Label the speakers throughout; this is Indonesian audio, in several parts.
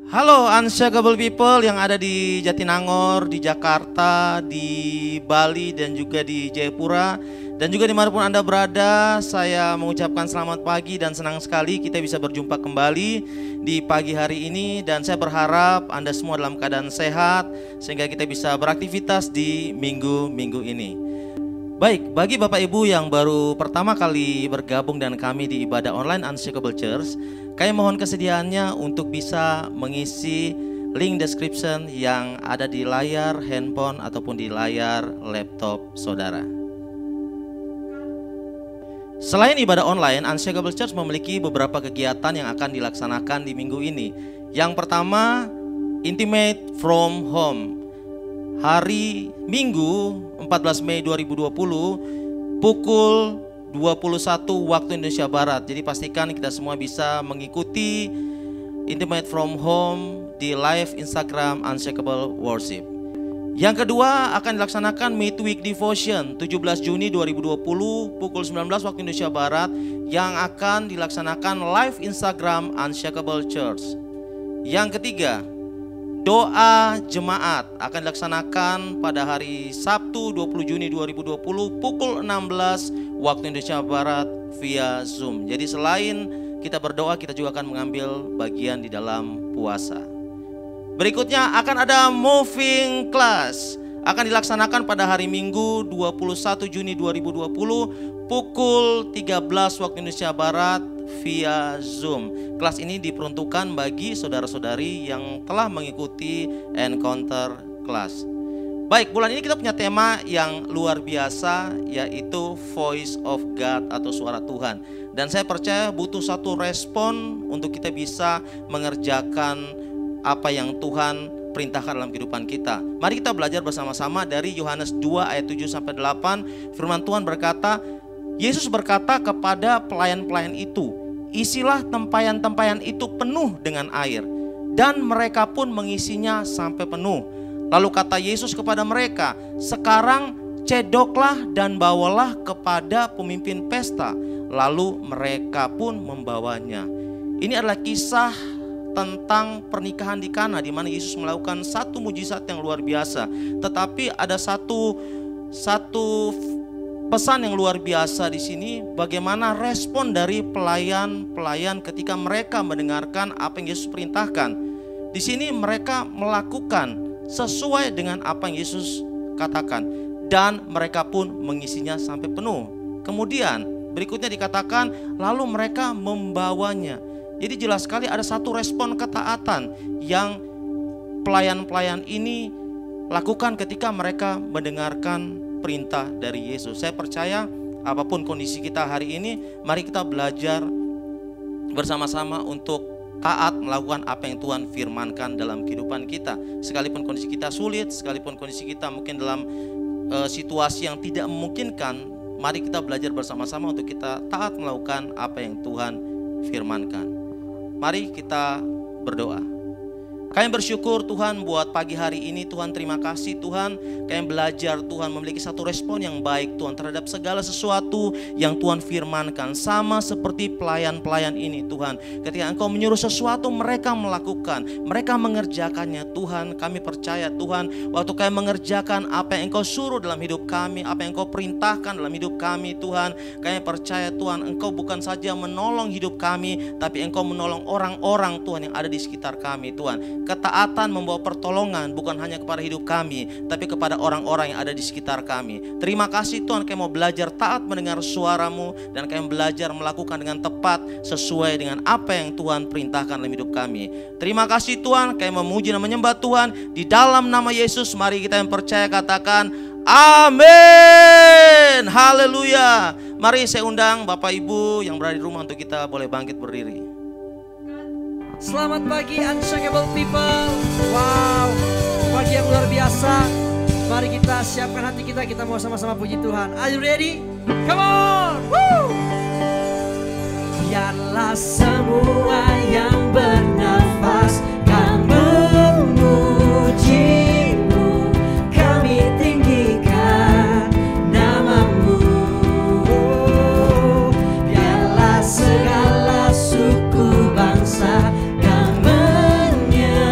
Speaker 1: Halo Unshakable People yang ada di Jatinangor, di Jakarta, di Bali dan juga di Jayapura dan juga dimanapun Anda berada. Saya mengucapkan selamat pagi dan senang sekali kita bisa berjumpa kembali di pagi hari ini. Dan saya berharap Anda semua dalam keadaan sehat sehingga kita bisa beraktivitas di minggu-minggu ini. Baik, bagi Bapak Ibu yang baru pertama kali bergabung dengan kami di ibadah online Unshakable Church, kami mohon kesediaannya untuk bisa mengisi link description yang ada di layar handphone ataupun di layar laptop saudara. Selain ibadah online, Unshakable Church memiliki beberapa kegiatan yang akan dilaksanakan di minggu ini. Yang pertama, Intimate from Home. Hari Minggu 14 Mei 2020 pukul 21 waktu Indonesia Barat. Jadi pastikan kita semua bisa mengikuti Intimate from Home di live Instagram Unshakable Worship. Yang kedua akan dilaksanakan Midweek Devotion 17 Juni 2020 pukul 19 waktu Indonesia Barat yang akan dilaksanakan live Instagram Unshakable Church. Yang ketiga, doa jemaat akan dilaksanakan pada hari Sabtu 20 Juni 2020 pukul 16 waktu Indonesia Barat via Zoom. Jadi selain kita berdoa, kita juga akan mengambil bagian di dalam puasa. Berikutnya akan ada Moving Class. Akan dilaksanakan pada hari Minggu 21 Juni 2020 pukul 13 waktu Indonesia Barat via Zoom. Kelas ini diperuntukkan bagi saudara-saudari yang telah mengikuti Encounter Class. Baik, bulan ini kita punya tema yang luar biasa, yaitu Voice of God atau suara Tuhan. Dan saya percaya butuh satu respon untuk kita bisa mengerjakan apa yang Tuhan perintahkan dalam kehidupan kita. Mari kita belajar bersama-sama dari Yohanes 2 ayat 7-8. Firman Tuhan berkata, Yesus berkata kepada pelayan-pelayan itu, isilah tempayan-tempayan itu penuh dengan air. Dan mereka pun mengisinya sampai penuh. Lalu kata Yesus kepada mereka, sekarang cedoklah dan bawalah kepada pemimpin pesta. Lalu mereka pun membawanya. Ini adalah kisah tentang pernikahan di Kana, di mana Yesus melakukan satu mujizat yang luar biasa. Tetapi ada satu pesan yang luar biasa di sini, bagaimana respon dari pelayan-pelayan ketika mereka mendengarkan apa yang Yesus perintahkan. Di sini mereka melakukan sesuai dengan apa yang Yesus katakan dan mereka pun mengisinya sampai penuh. Kemudian berikutnya dikatakan lalu mereka membawanya. Jadi jelas sekali ada satu respon ketaatan yang pelayan-pelayan ini lakukan ketika mereka mendengarkan perintah dari Yesus. Saya percaya apapun kondisi kita hari ini, mari kita belajar bersama-sama untuk taat melakukan apa yang Tuhan firmankan dalam kehidupan kita. Sekalipun kondisi kita sulit, sekalipun kondisi kita mungkin dalam situasi yang tidak memungkinkan, mari kita belajar bersama-sama untuk kita taat melakukan apa yang Tuhan firmankan. Mari kita berdoa. Kami bersyukur Tuhan buat pagi hari ini. Tuhan, terima kasih Tuhan. Kami belajar Tuhan memiliki satu respon yang baik Tuhan terhadap segala sesuatu yang Tuhan firmankan. Sama seperti pelayan-pelayan ini Tuhan. Ketika Engkau menyuruh sesuatu mereka melakukan, mereka mengerjakannya Tuhan. Kami percaya Tuhan, waktu kami mengerjakan apa yang Engkau suruh dalam hidup kami, apa yang Engkau perintahkan dalam hidup kami Tuhan, kami percaya Tuhan Engkau bukan saja menolong hidup kami, tapi Engkau menolong orang-orang Tuhan yang ada di sekitar kami Tuhan. Ketaatan membawa pertolongan bukan hanya kepada hidup kami, tapi kepada orang-orang yang ada di sekitar kami. Terima kasih Tuhan, kami mau belajar taat mendengar suara-Mu, dan kami belajar melakukan dengan tepat sesuai dengan apa yang Tuhan perintahkan dalam hidup kami. Terima kasih Tuhan, kami memuji dan menyembah Tuhan. Di dalam nama Yesus, mari kita yang percaya katakan amin. Haleluya. Mari saya undang Bapak Ibu yang berada di rumah untuk kita boleh bangkit berdiri.
Speaker 2: Selamat pagi Unshakable People. Wow, pagi yang luar biasa. Mari kita siapkan hati kita, kita mau sama-sama puji Tuhan. Are you ready? Come on. Woo! Biarlah semua yang bernafas kan memuji-Mu, kami tinggikan nama-Mu. Biarlah segala suku bangsa kan menyanyikan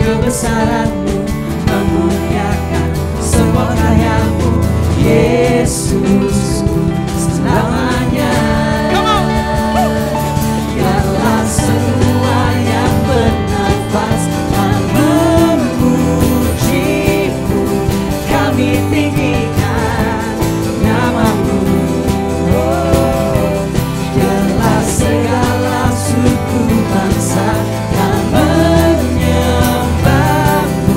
Speaker 2: kebesaran-Mu, memuliakan semua karya-Mu, Yesus selamanya. Biarlah semua yang bernafas dan memuji-Mu, kami tinggikan nama-Mu. Biarlah segala suku bangsa dan menyembah-Mu,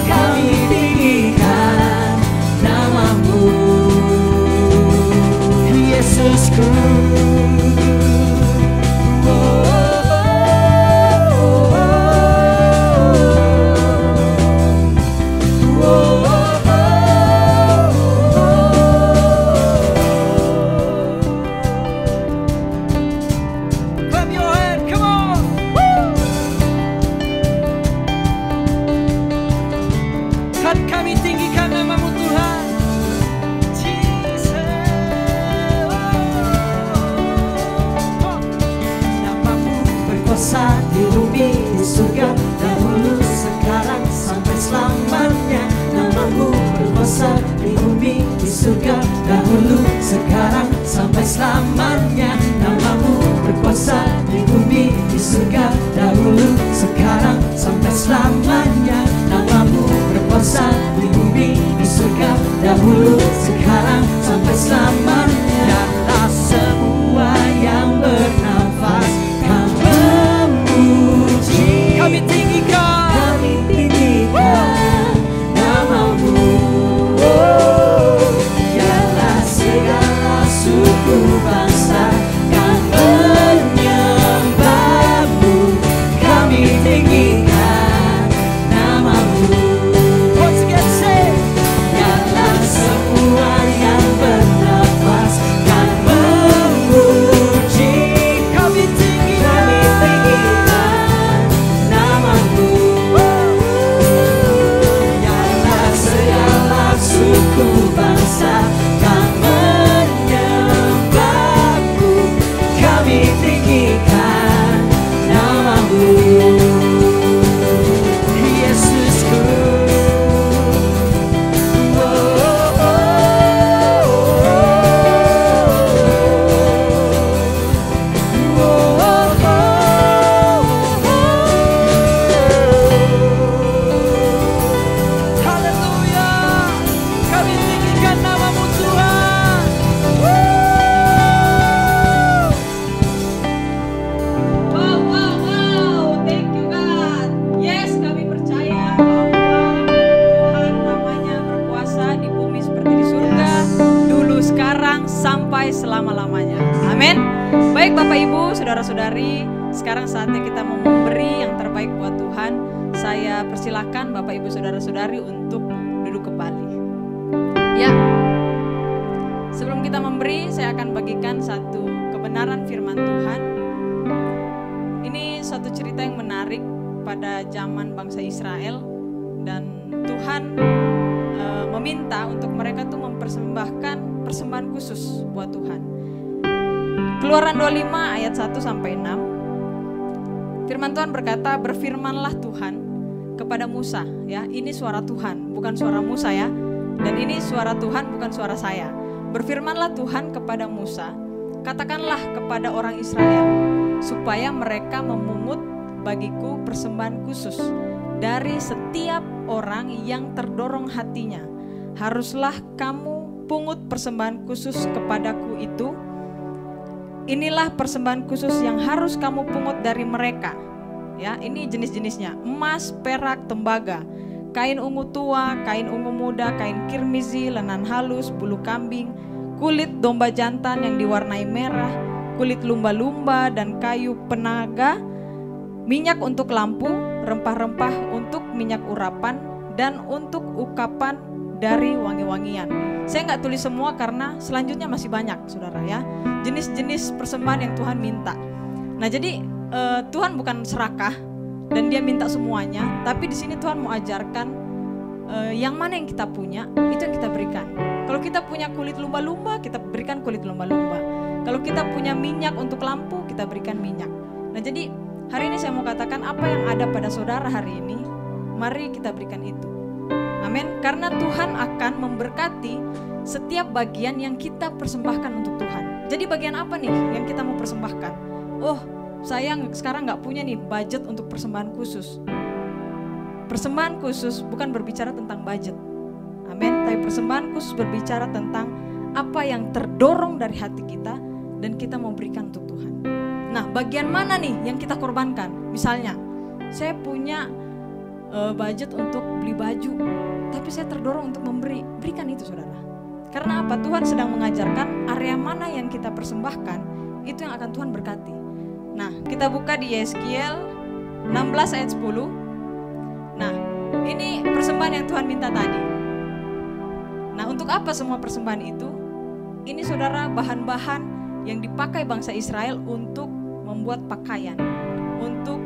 Speaker 2: kami tinggikan nama-Mu, Yesusku. Clap your hand, come on. Kan kami tinggikan nama-Mu Tuhan, Jesus. Nama-Mu berkuasa di bumi, di surga, dahulu, sekarang, sampai selamanya. Nama-Mu berkuasa di bumi, di surga, dahulu, sekarang, sampai selamanya. Nama-Mu berkuasa di bumi, di surga, dahulu, sekarang, sampai selamanya. Nama-Mu berkuasa di bumi, di surga, dahulu, sekarang, sampai selamanya. Dan semua yang bernafas kan memuji, kami tinggikan nama-Mu. Biarlah segala suku bangsa kan menyembah-Mu, kami tinggikan nama-Mu. Once again say, biarlah semua yang bernafas kan memuji, kami tinggikan nama-Mu. Biarlah segala suku bangsa kan menyembah-Mu, kami tinggikan nama-Mu, Yesusku. Haleluya, kami tinggikan nama-Mu Tuhan.
Speaker 3: Wow, wow, wow. Thank you God. Yes, kami percaya bahwa Tuhan namanya berkuasa di bumi seperti di surga, dulu, sekarang, sampai selama-lamanya. Amin. Baik Bapak Ibu, Saudara-saudari, sekarang saatnya kita mau memberi yang terbaik buat Tuhan. Saya persilakan Bapak Ibu Saudara-saudari untuk duduk kembali. Ya. Sebelum kita memberi, saya akan bagikan satu kebenaran firman Tuhan. Ini suatu cerita yang menarik pada zaman bangsa Israel, dan Tuhan meminta untuk mereka tuh mempersembahkan persembahan khusus buat Tuhan. Keluaran 25 ayat 1 sampai 6. Firman Tuhan berkata, berfirmanlah Tuhan kepada Musa, ya, ini suara Tuhan, bukan suara Musa ya. Dan ini suara Tuhan, bukan suara saya. Berfirmanlah Tuhan kepada Musa, katakanlah kepada orang Israel, supaya mereka memungut bagiku persembahan khusus dari setiap orang yang terdorong hatinya. Haruslah kamu pungut persembahan khusus kepadaku itu. Inilah persembahan khusus yang harus kamu pungut dari mereka. Ya, ini jenis-jenisnya: emas, perak, tembaga, kain ungu tua, kain ungu muda, kain kirmizi, lenan halus, bulu kambing, kulit domba jantan yang diwarnai merah, kulit lumba-lumba dan kayu penaga, minyak untuk lampu, rempah-rempah untuk minyak urapan, dan untuk ukapan dari wangi-wangian. Saya nggak tulis semua karena selanjutnya masih banyak, saudara ya. Jenis-jenis persembahan yang Tuhan minta. Nah, jadi Tuhan bukan serakah dan Dia minta semuanya, tapi di sini Tuhan mau ajarkan yang mana yang kita punya, itu yang kita berikan. Kalau kita punya kulit lumba-lumba, kita berikan kulit lumba-lumba. Kalau kita punya minyak untuk lampu, kita berikan minyak. Nah, jadi hari ini saya mau katakan apa yang ada pada saudara hari ini, mari kita berikan itu. Amin. Karena Tuhan akan memberkati setiap bagian yang kita persembahkan untuk Tuhan. Jadi bagian apa nih yang kita mau persembahkan? Oh, saya sekarang nggak punya nih budget untuk persembahan khusus. Persembahan khusus bukan berbicara tentang budget. Amin. Tapi persembahan khusus berbicara tentang apa yang terdorong dari hati kita dan kita mau berikan untuk Tuhan. Nah, bagian mana nih yang kita korbankan? Misalnya, saya punya budget untuk beli baju, tapi saya terdorong untuk berikan itu, saudara. Karena apa? Tuhan sedang mengajarkan area mana yang kita persembahkan, itu yang akan Tuhan berkati. Nah, kita buka di Yeskiel 16 ayat 10. Nah, ini persembahan yang Tuhan minta tadi. Nah, untuk apa semua persembahan itu? Ini, saudara, bahan-bahan yang dipakai bangsa Israel untuk membuat pakaian, untuk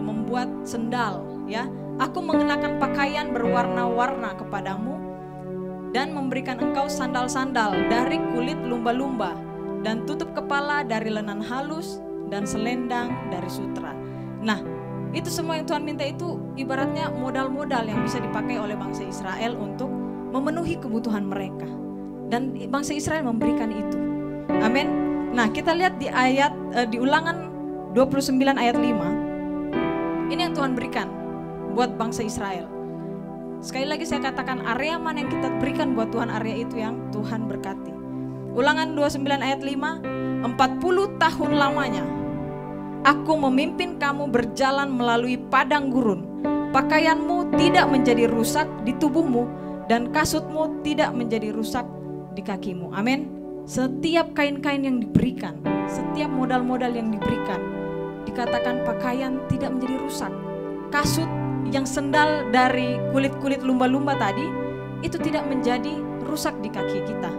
Speaker 3: membuat sendal, ya. Aku mengenakan pakaian berwarna-warna kepadamu dan memberikan engkau sandal-sandal dari kulit lumba-lumba dan tutup kepala dari lenan halus dan selendang dari sutra. Nah, itu semua yang Tuhan minta itu ibaratnya modal-modal yang bisa dipakai oleh bangsa Israel untuk memenuhi kebutuhan mereka. Dan bangsa Israel memberikan itu. Amin. Nah, kita lihat di ayat di Ulangan 29 ayat 5. Ini yang Tuhan berikan buat bangsa Israel. Sekali lagi saya katakan, area mana yang kita berikan buat Tuhan, area itu yang Tuhan berkati. Ulangan 29 ayat 5, 40 tahun lamanya aku memimpin kamu berjalan melalui padang gurun. Pakaianmu tidak menjadi rusak di tubuhmu dan kasutmu tidak menjadi rusak di kakimu. Amin. Setiap kain-kain yang diberikan, setiap modal-modal yang diberikan, dikatakan pakaian tidak menjadi rusak. Kasut yang sendal dari kulit-kulit lumba-lumba tadi, itu tidak menjadi rusak di kaki kita.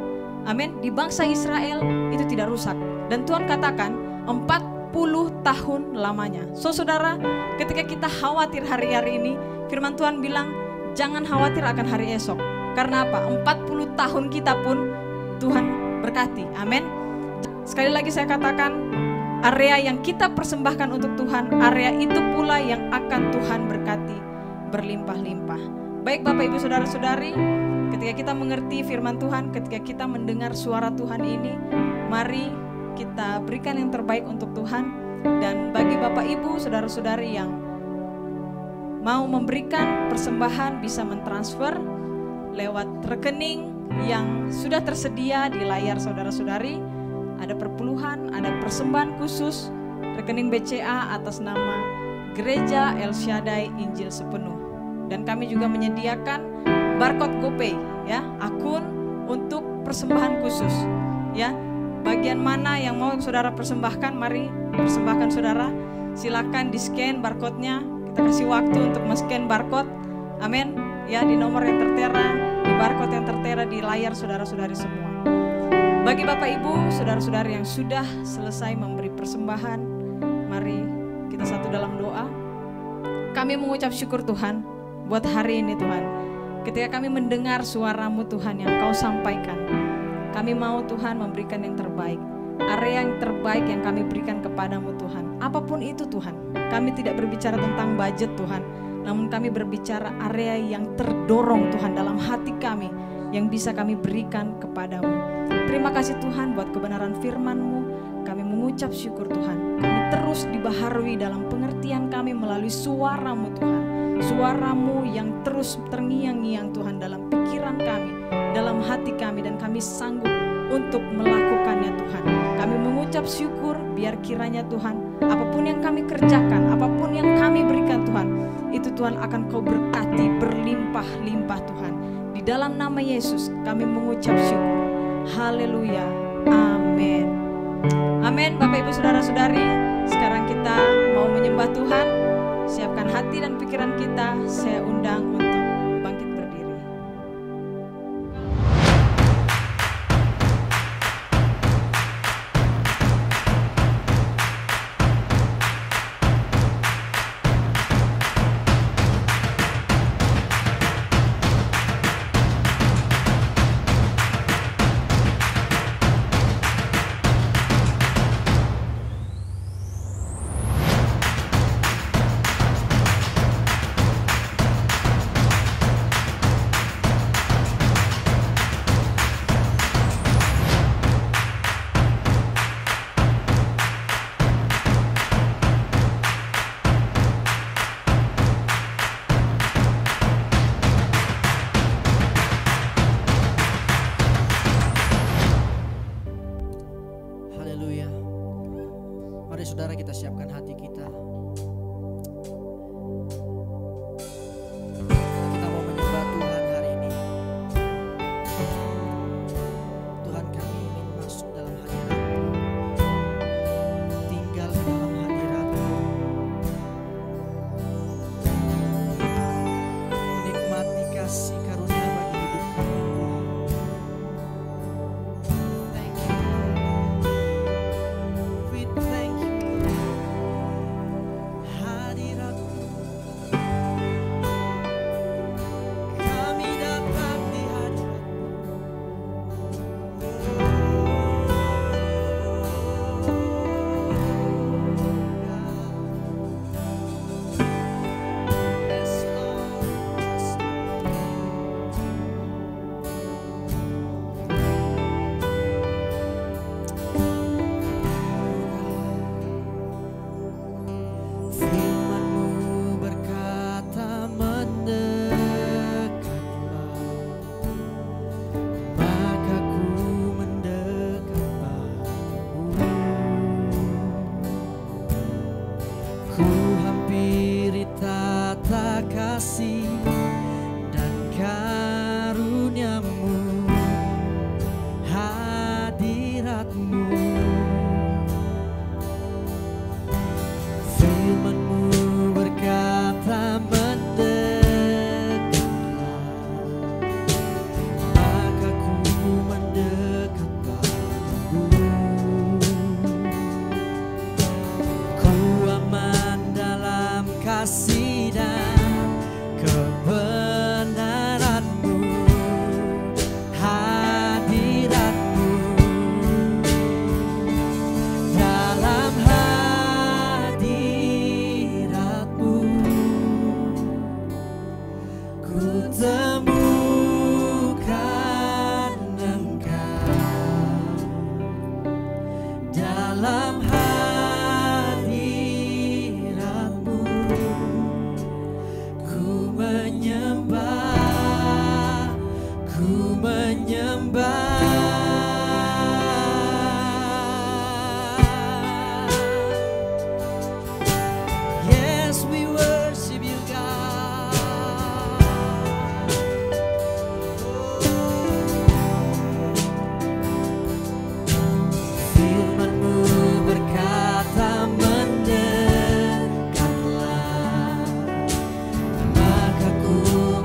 Speaker 3: Amin. Di bangsa Israel itu tidak rusak. Dan Tuhan katakan 40 tahun lamanya. So, saudara, ketika kita khawatir hari-hari ini, firman Tuhan bilang, jangan khawatir akan hari esok. Karena apa? 40 tahun kita pun Tuhan berkati. Amin. Sekali lagi saya katakan, area yang kita persembahkan untuk Tuhan, area itu pula yang akan Tuhan berkati berlimpah-limpah. Baik Bapak Ibu Saudara-saudari, ketika kita mengerti firman Tuhan, ketika kita mendengar suara Tuhan ini, mari kita berikan yang terbaik untuk Tuhan. Dan bagi Bapak Ibu Saudara-saudari yang mau memberikan persembahan, bisa mentransfer lewat rekening yang sudah tersedia di layar saudara-saudari. Ada perpuluhan, ada persembahan khusus, rekening BCA atas nama Gereja El Shaddai Injil Sepenuh. Dan kami juga menyediakan barcode GoPay, ya, akun untuk persembahan khusus, ya. Bagian mana yang mau saudara persembahkan, mari persembahkan saudara. Silakan di-scan barcode-nya. Kita kasih waktu untuk men-scan barcode. Amin. Ya, di nomor yang tertera, di barcode yang tertera di layar saudara-saudari semua. Bagi Bapak Ibu, saudara-saudari yang sudah selesai memberi persembahan, mari kita satu dalam doa. Kami mengucap syukur Tuhan buat hari ini Tuhan. Ketika kami mendengar suara-Mu Tuhan yang Kau sampaikan, kami mau Tuhan memberikan yang terbaik. Area yang terbaik yang kami berikan kepadamu Tuhan. Apapun itu Tuhan, kami tidak berbicara tentang budget Tuhan, namun kami berbicara area yang terdorong Tuhan dalam hati kami, yang bisa kami berikan kepadamu. Terima kasih Tuhan buat kebenaran firman-Mu. Kami mengucap syukur Tuhan. Kami terus dibaharui dalam pengertian kami melalui suara-Mu Tuhan. Suara-Mu yang terus terngiang-ngiang Tuhan dalam pikiran kami, dalam hati kami, dan kami sanggup untuk melakukannya Tuhan. Kami mengucap syukur, biar kiranya Tuhan, apapun yang kami kerjakan, apapun yang kami berikan Tuhan, itu Tuhan akan Kau berkati berlimpah-limpah Tuhan. Di dalam nama Yesus kami mengucap syukur. Haleluya. Amin. Amin. Bapak Ibu Saudara-saudari, sekarang kita mau menyembah Tuhan. Siapkan hati dan pikiran kita. Saya undang untuk bangkit berdiri.
Speaker 2: kasih dan karuniamu, hadiratmu. Firman-Mu berkata mendekatlah, maka ku mendekat padamu. Ku aman dalam kasih dan kebenaran-Mu, hadirat-Mu. Dalam hadirat-Mu ku temukan Engkau. Dalam hadirat-Mu ku menyembah, ku menyembah. Yes, we worship you, God. Firman-Mu berkata mendekatlah, maka ku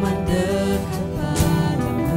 Speaker 2: mendekat padamu.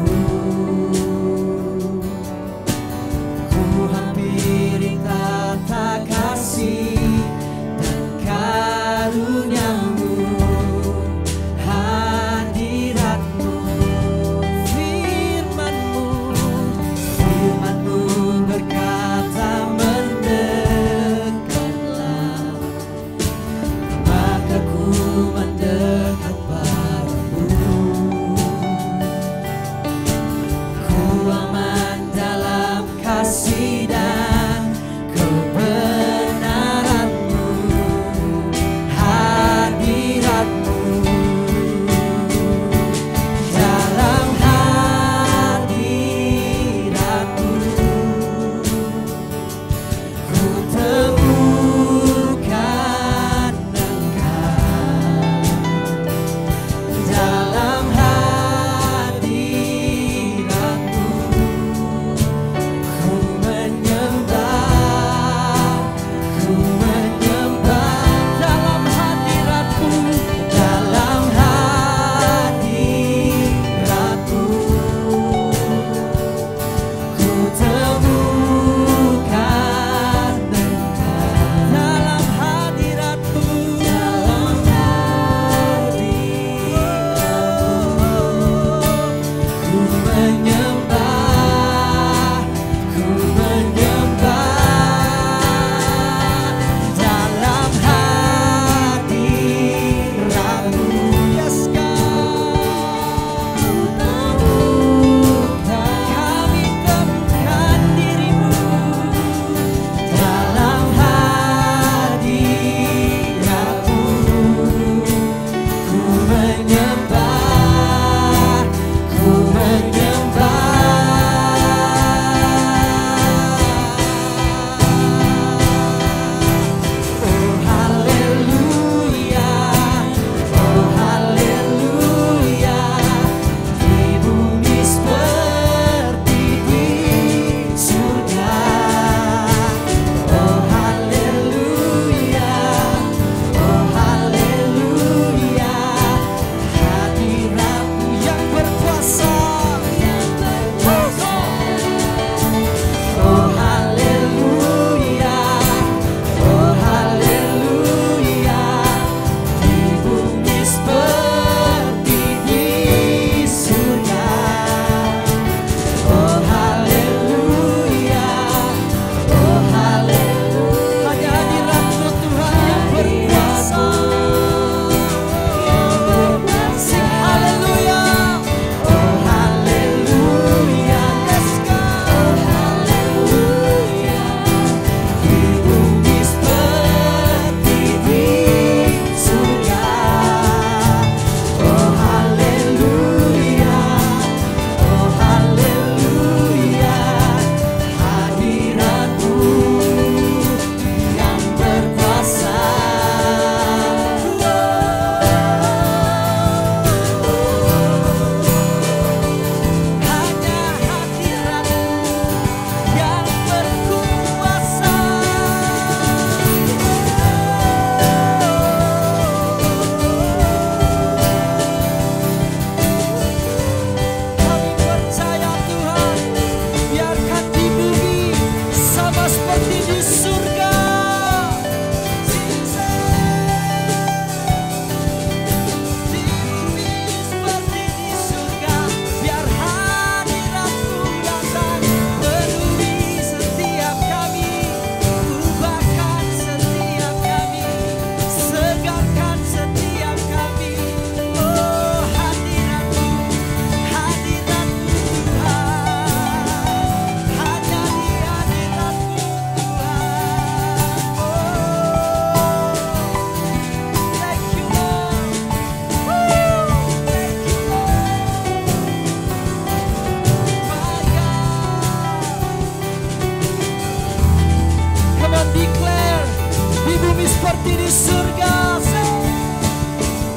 Speaker 2: surga.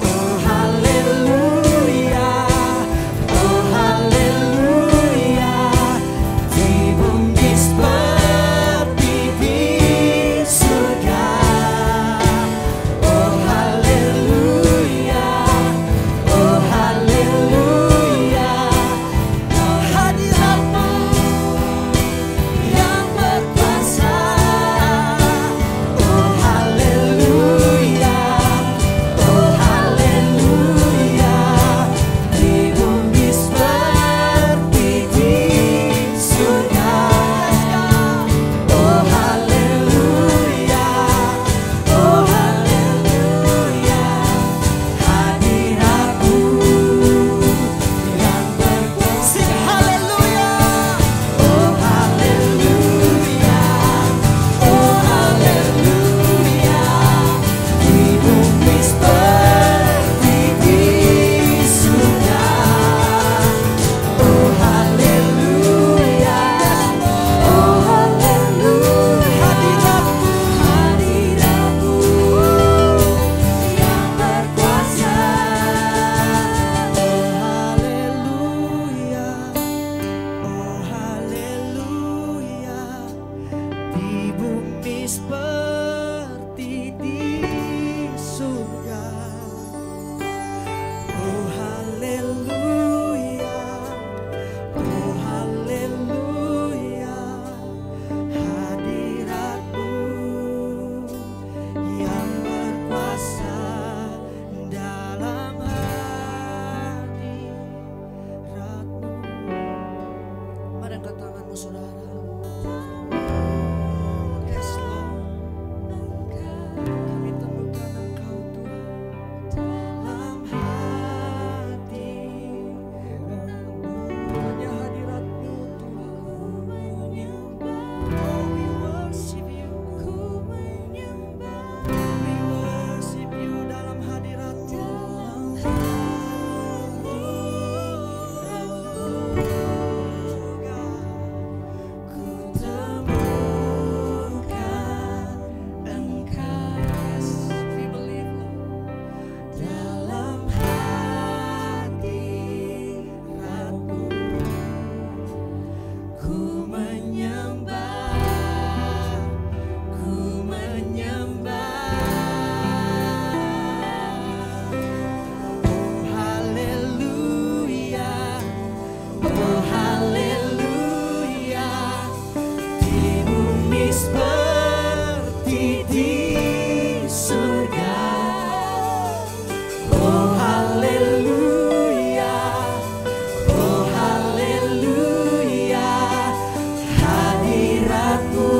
Speaker 2: Oh haleluya, oh haleluya, di bumi seperti di surga. Oh haleluya, oh haleluya, hadiratmu yang berkuasa. Oh haleluya, oh haleluya, di bumi seperti di surga. Oh haleluya, oh haleluya, hadiratmu yang berkuasa. Sing haleluya, oh haleluya, oh haleluya, di bumi seperti di surga. Oh haleluya, oh haleluya, hadiratmu yang berkuasa. Oh haleluya, oh haleluya, di bumi seperti di surga. Oh haleluya, oh haleluya, hadiratmu yang berkuasa dalam hadiratmu. Mari angkat tanganmu saudara. Yes Lord, kami temukan Engkau Tuhan dalam hati. Hanya hadiratmu Tuhan. Oh we worship you. We worship you dalam hadiratmu. Ku temukan Engkau. Yes, we believe Lord. Dalam hadiratmu ku menyembah, ku menyembah. Oh haleluya, oh haleluya, di bumi seperti di surga. Oh haleluya, oh haleluya, hadiratmu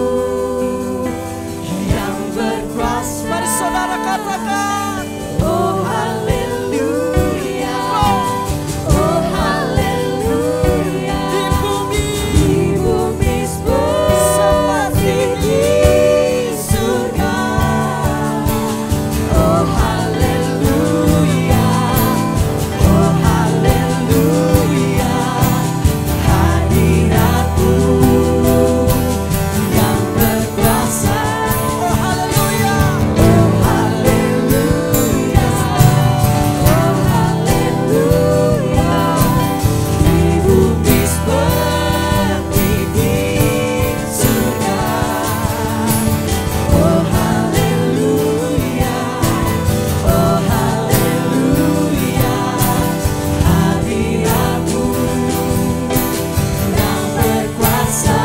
Speaker 2: yang berkuasa. Mari saudara katakan, oh haleluya, oh haleluya, di bumi seperti di surga. Oh haleluya, oh haleluya, hadiratmu yang berkuasa. Oh haleluya, oh haleluya, oh haleluya, di bumi seperti di surga. Oh haleluya, oh haleluya, hadiratmu yang berkuasa.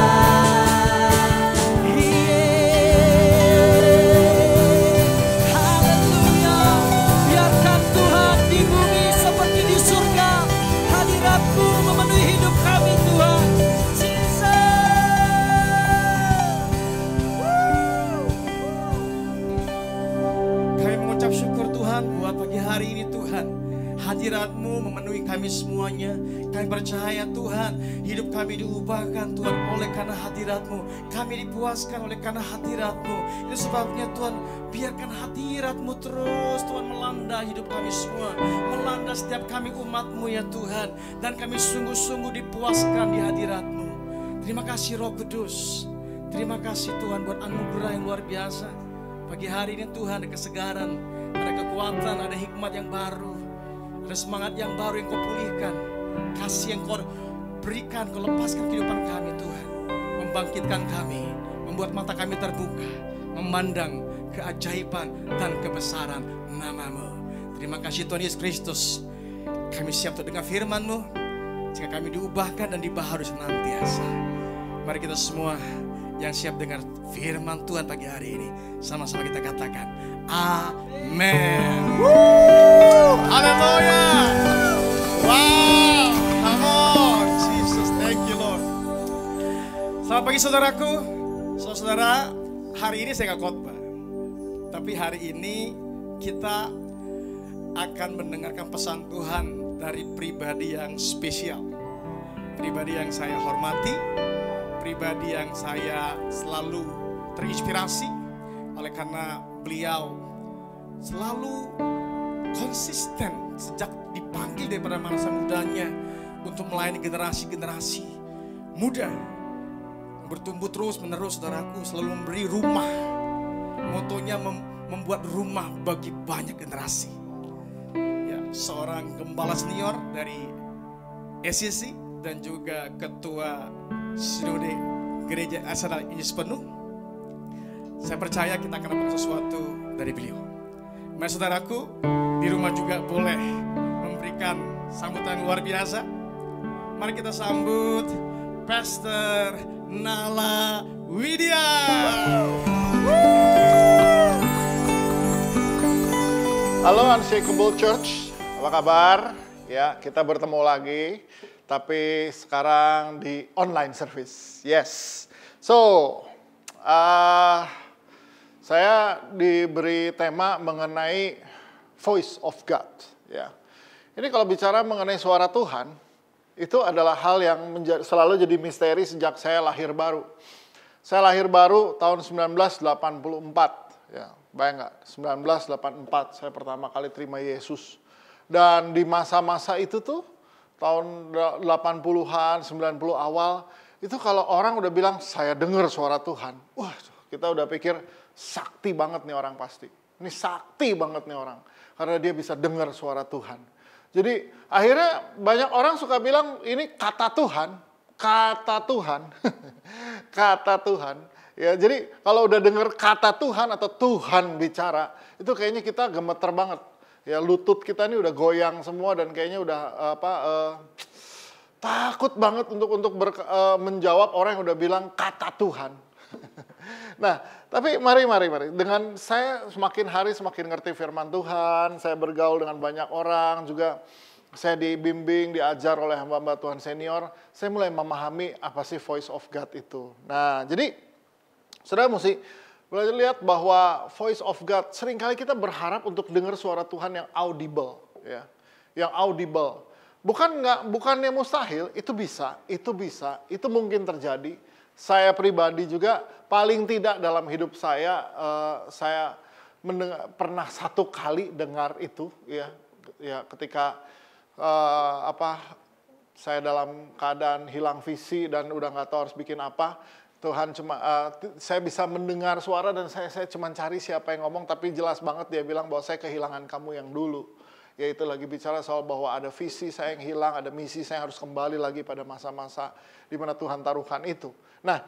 Speaker 2: Haleluya, biarkan Tuhan di bumi seperti di surga. Hadiratmu memenuhi hidup kami Tuhan.
Speaker 4: Kami mengucap syukur Tuhan buat pagi hari ini Tuhan. Hadirat-Mu memenuhi kami semuanya. Kami percaya Tuhan, hidup kami diubahkan Tuhan oleh karena hadirat-Mu. Kami dipuaskan oleh karena hadirat-Mu. Itu sebabnya Tuhan, biarkan hadirat-Mu terus Tuhan melanda hidup kami semua. Melanda setiap kami umat-Mu ya Tuhan. Dan kami sungguh-sungguh dipuaskan di hadirat-Mu. Terima kasih Roh Kudus. Terima kasih Tuhan buat anugerah yang luar biasa. Pagi hari ini Tuhan ada kesegaran, ada kekuatan, ada hikmat yang baru, ada semangat yang baru yang kau pulihkan, kasih yang kau berikan, kau lepaskan kehidupan kami Tuhan, membangkitkan kami, membuat mata kami terbuka, memandang keajaiban dan kebesaran nama-Mu. Terima kasih Tuhan Yesus Kristus. Kami siap untuk dengar firman-Mu, jika kami diubahkan dan dibaharui senantiasa. Mari kita semua yang siap dengar firman Tuhan pagi hari ini, sama-sama kita katakan amin. Haleluya. Wow, come on, Jesus, thank you Lord. Selamat pagi saudaraku. Saudara, hari ini saya gak khotbah, tapi hari ini kita akan mendengarkan pesan Tuhan dari pribadi yang spesial, pribadi yang saya hormati, pribadi yang saya selalu terinspirasi oleh karena beliau selalu konsisten sejak dipanggil daripada masa mudanya untuk melayani generasi-generasi muda, bertumbuh terus menerus saudaraku, selalu memberi rumah. Motonya membuat rumah bagi banyak generasi. Ya, seorang gembala senior dari SCC dan juga ketua Sinode Gereja Asal Yesus Penuh. Saya percaya kita akan dapat sesuatu dari beliau. Mari saudaraku, di rumah juga boleh memberikan sambutan luar biasa. Mari kita sambut Pastor Nala Widya.
Speaker 5: Halo Unshakable Church, apa kabar? Ya, kita bertemu lagi, tapi sekarang di online service. Yes. So, saya diberi tema mengenai Voice of God. Ya, ini kalau bicara mengenai suara Tuhan, itu adalah hal yang selalu jadi misteri sejak saya lahir baru. Saya lahir baru tahun 1984. Ya, bayang nggak? 1984 saya pertama kali terima Yesus. Dan di masa-masa itu tuh, tahun 80-an, 90 awal, itu kalau orang udah bilang, saya dengar suara Tuhan. Wah, kita udah pikir, sakti banget nih orang pasti. Ini sakti banget nih orang. Karena dia bisa dengar suara Tuhan. Jadi akhirnya banyak orang suka bilang, ini kata Tuhan. Kata Tuhan. Kata Tuhan. Ya, jadi kalau udah dengar kata Tuhan atau Tuhan bicara, itu kayaknya kita gemeter banget. Ya, lutut kita ini udah goyang semua dan kayaknya udah takut banget untuk menjawab orang yang udah bilang kata Tuhan. Nah, tapi mari. Dengan saya semakin hari semakin ngerti firman Tuhan, saya bergaul dengan banyak orang, juga saya dibimbing, diajar oleh hamba-hamba Tuhan senior, saya mulai memahami apa sih voice of God itu. Nah, jadi saudara mesti belajar lihat bahwa voice of God, seringkali kita berharap untuk dengar suara Tuhan yang audible, ya, yang audible. Bukannya mustahil, itu bisa, itu mungkin terjadi. Saya pribadi juga paling tidak dalam hidup saya pernah satu kali dengar itu, ya ketika saya dalam keadaan hilang visi dan udah nggak tahu harus bikin apa. Tuhan saya bisa mendengar suara dan saya cuma cari siapa yang ngomong, tapi jelas banget dia bilang bahwa saya kehilangan kamu yang dulu. Yaitu lagi bicara soal bahwa ada visi saya yang hilang, ada misi saya harus kembali lagi pada masa-masa di mana Tuhan taruhkan itu. Nah,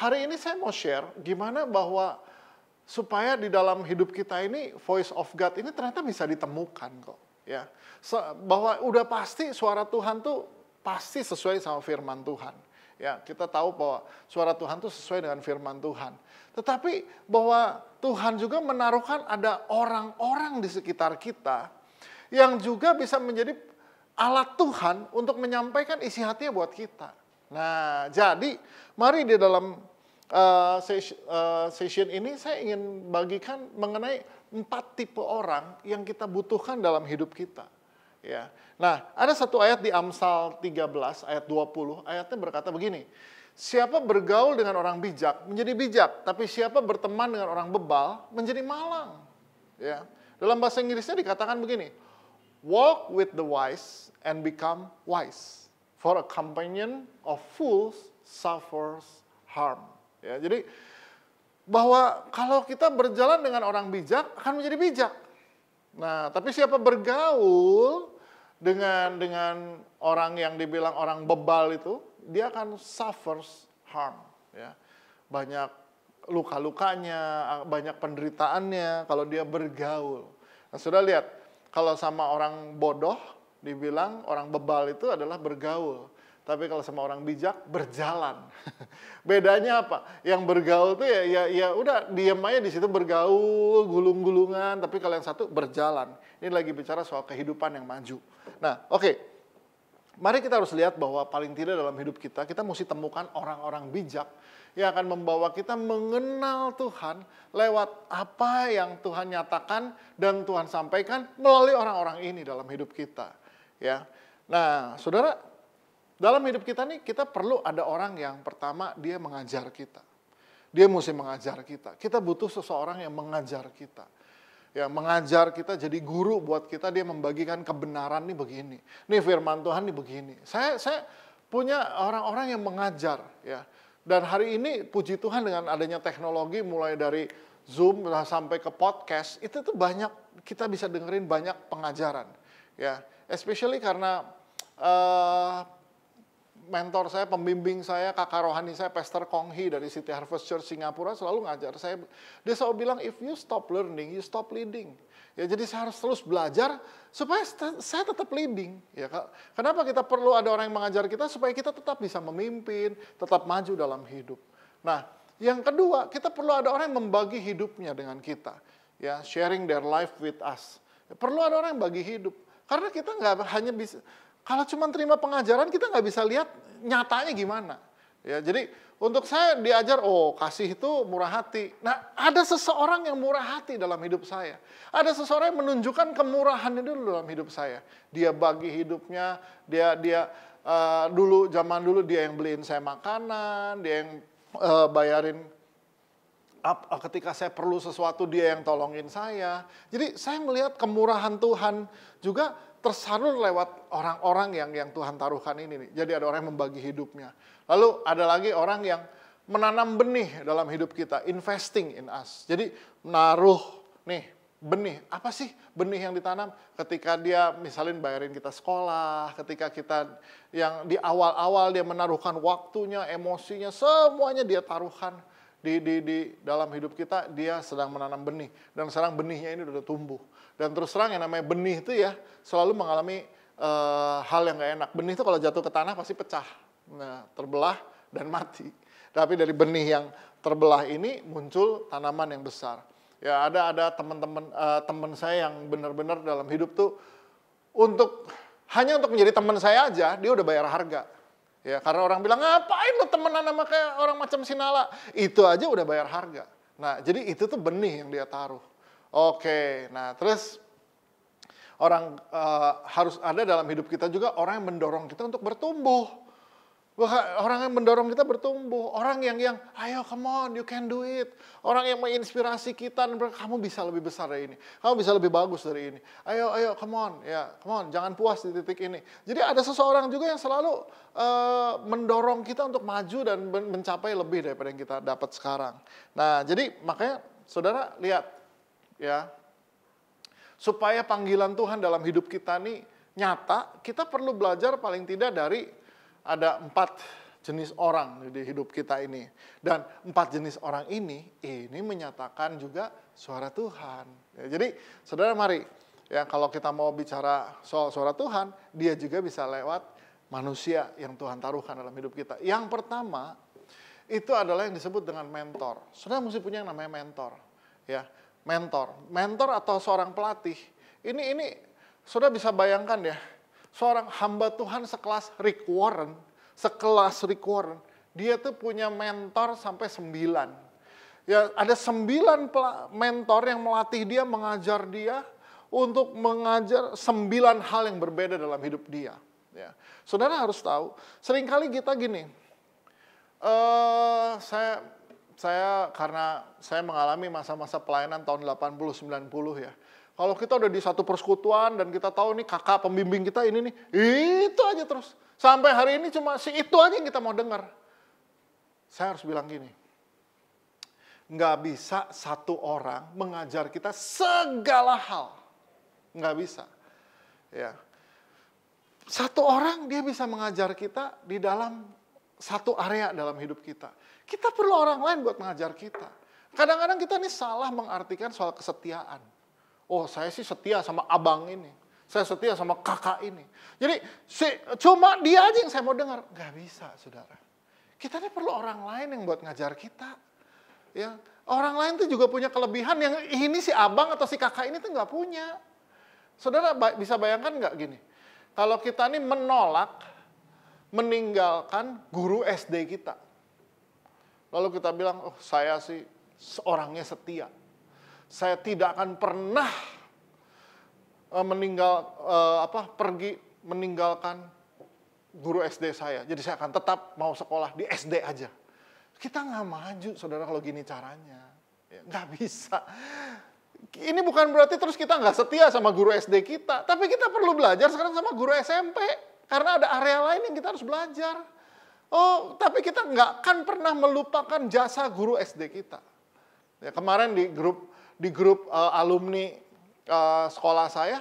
Speaker 5: hari ini saya mau share gimana bahwa supaya di dalam hidup kita ini voice of God ini ternyata bisa ditemukan kok. Ya, bahwa udah pasti suara Tuhan tuh pasti sesuai sama firman Tuhan. Ya, kita tahu bahwa suara Tuhan itu sesuai dengan firman Tuhan. Tetapi bahwa Tuhan juga menaruhkan ada orang-orang di sekitar kita yang juga bisa menjadi alat Tuhan untuk menyampaikan isi hatinya buat kita. Nah, jadi mari di dalam session ini saya ingin bagikan mengenai 4 tipe orang yang kita butuhkan dalam hidup kita. Ya. Nah, ada satu ayat di Amsal 13 ayat 20, ayatnya berkata begini, siapa bergaul dengan orang bijak menjadi bijak, tapi siapa berteman dengan orang bebal menjadi malang. Ya. Dalam bahasa Inggrisnya dikatakan begini, walk with the wise and become wise, for a companion of fools suffers harm. Ya, jadi bahwa kalau kita berjalan dengan orang bijak akan menjadi bijak. Nah, tapi siapa bergaul dengan orang yang dibilang orang bebal itu, dia akan suffers harm, ya. Banyak luka-lukanya, banyak penderitaannya kalau dia bergaul. Nah, sudah lihat, kalau sama orang bodoh dibilang orang bebal itu adalah bergaul. Tapi kalau sama orang bijak berjalan. Bedanya apa? Yang bergaul tuh ya udah diam aja di situ bergaul, gulung-gulungan, tapi kalau yang satu berjalan. Ini lagi bicara soal kehidupan yang maju. Nah, oke. Mari kita harus lihat bahwa paling tidak dalam hidup kita mesti temukan orang-orang bijak yang akan membawa kita mengenal Tuhan lewat apa yang Tuhan nyatakan dan Tuhan sampaikan melalui orang-orang ini dalam hidup kita. Ya. Nah, saudara, dalam hidup kita nih, kita perlu ada orang yang pertama dia mengajar kita. Dia mesti mengajar kita. Kita butuh seseorang yang mengajar kita. Ya, mengajar kita jadi guru buat kita, dia membagikan kebenaran nih begini. Nih firman Tuhan nih begini. Saya punya orang-orang yang mengajar, ya. Dan hari ini puji Tuhan dengan adanya teknologi mulai dari Zoom sampai ke podcast, itu tuh banyak kita bisa dengerin banyak pengajaran, ya. Especially karena mentor saya, pembimbing saya, kakak rohani saya, Pastor Kong Hee dari City Harvest Church Singapura selalu ngajar saya. Dia selalu bilang, if you stop learning, you stop leading. Ya, jadi saya harus terus belajar supaya saya tetap leading. Ya, kenapa kita perlu ada orang yang mengajar kita? Supaya kita tetap bisa memimpin, tetap maju dalam hidup. Nah, yang kedua, kita perlu ada orang yang membagi hidupnya dengan kita. Ya, sharing their life with us. Ya, perlu ada orang yang bagi hidup. Karena kita nggak hanya bisa... Kalau cuma terima pengajaran, kita nggak bisa lihat nyatanya gimana. Ya, jadi untuk saya diajar, kasih itu murah hati. Nah, ada seseorang yang murah hati dalam hidup saya. Ada seseorang yang menunjukkan kemurahan itu dalam hidup saya. Dia bagi hidupnya, zaman dulu dia yang beliin saya makanan, dia yang bayarin ketika saya perlu sesuatu, dia yang tolongin saya. Jadi saya melihat kemurahan Tuhan juga tersalur lewat orang-orang yang Tuhan taruhkan ini nih. Jadi ada orang yang membagi hidupnya. Lalu ada lagi orang yang menanam benih dalam hidup kita, investing in us. Jadi naruh nih benih. Apa sih benih yang ditanam? Ketika dia misalnya bayarin kita sekolah, ketika kita yang di awal-awal dia menaruhkan waktunya, emosinya, semuanya dia taruhkan di dalam hidup kita, dia sedang menanam benih. Dan sekarang benihnya ini sudah tumbuh. Dan terus terang yang namanya benih itu ya selalu mengalami hal yang gak enak. Benih itu kalau jatuh ke tanah pasti pecah, terbelah dan mati. Tapi dari benih yang terbelah ini muncul tanaman yang besar. Ya ada teman saya yang benar-benar dalam hidup tuh hanya untuk menjadi teman saya aja dia udah bayar harga. Ya karena orang bilang ngapain lo temenan sama kayak orang macam Sinala, itu aja udah bayar harga. Nah jadi itu tuh benih yang dia taruh. Oke, nah terus harus ada dalam hidup kita juga orang yang mendorong kita untuk bertumbuh. Orang yang mendorong kita bertumbuh. Orang yang ayo come on, you can do it. Orang yang menginspirasi kita, kamu bisa lebih besar dari ini. Kamu bisa lebih bagus dari ini. Ayo, come on. Ya, come on, jangan puas di titik ini. Jadi ada seseorang juga yang selalu mendorong kita untuk maju dan mencapai lebih daripada yang kita dapat sekarang. Nah, jadi makanya saudara lihat, ya, supaya panggilan Tuhan dalam hidup kita nih nyata, kita perlu belajar paling tidak dari ada 4 jenis orang di hidup kita ini. Dan 4 jenis orang ini menyatakan juga suara Tuhan. Ya, jadi saudara mari, ya kalau kita mau bicara soal suara Tuhan, dia juga bisa lewat manusia yang Tuhan taruhkan dalam hidup kita. Yang pertama, itu adalah yang disebut dengan mentor. Saudara mesti punya yang namanya mentor. Ya, mentor atau seorang pelatih. Ini saudara bisa bayangkan ya, seorang hamba Tuhan sekelas Rick Warren, dia tuh punya mentor sampai 9. Ya, ada 9 mentor yang melatih dia, mengajar dia untuk mengajar 9 hal yang berbeda dalam hidup dia. Ya. Saudara harus tahu, seringkali kita gini, saya karena saya mengalami masa-masa pelayanan tahun 80-90 ya. Kalau kita udah di satu persekutuan dan kita tahu nih kakak pembimbing kita ini nih, itu aja terus. Sampai hari ini cuma si itu aja yang kita mau dengar. Saya harus bilang gini, nggak bisa satu orang mengajar kita segala hal. Nggak bisa. Ya. Satu orang dia bisa mengajar kita di dalam satu area dalam hidup kita. Kita perlu orang lain buat mengajar kita. Kadang-kadang kita nih salah mengartikan soal kesetiaan. Oh, saya sih setia sama abang ini. Saya setia sama kakak ini. Jadi cuma dia aja yang saya mau dengar. Nggak bisa, saudara. Kita nih perlu orang lain yang buat ngajar kita. Ya, orang lain tuh juga punya kelebihan yang ini si abang atau si kakak ini tuh nggak punya. Saudara bisa bayangkan nggak gini? Kalau kita nih menolak, meninggalkan guru SD kita. Lalu kita bilang, oh saya sih orangnya setia. Saya tidak akan pernah pergi meninggalkan guru SD saya. Jadi saya akan tetap mau sekolah di SD aja. Kita nggak maju, saudara, kalau gini caranya. Ya, nggak bisa. Ini bukan berarti terus kita nggak setia sama guru SD kita. Tapi kita perlu belajar sekarang sama guru SMP. Karena ada area lain yang kita harus belajar. Oh, tapi kita nggak akan pernah melupakan jasa guru SD kita. Ya, kemarin di grup alumni sekolah saya,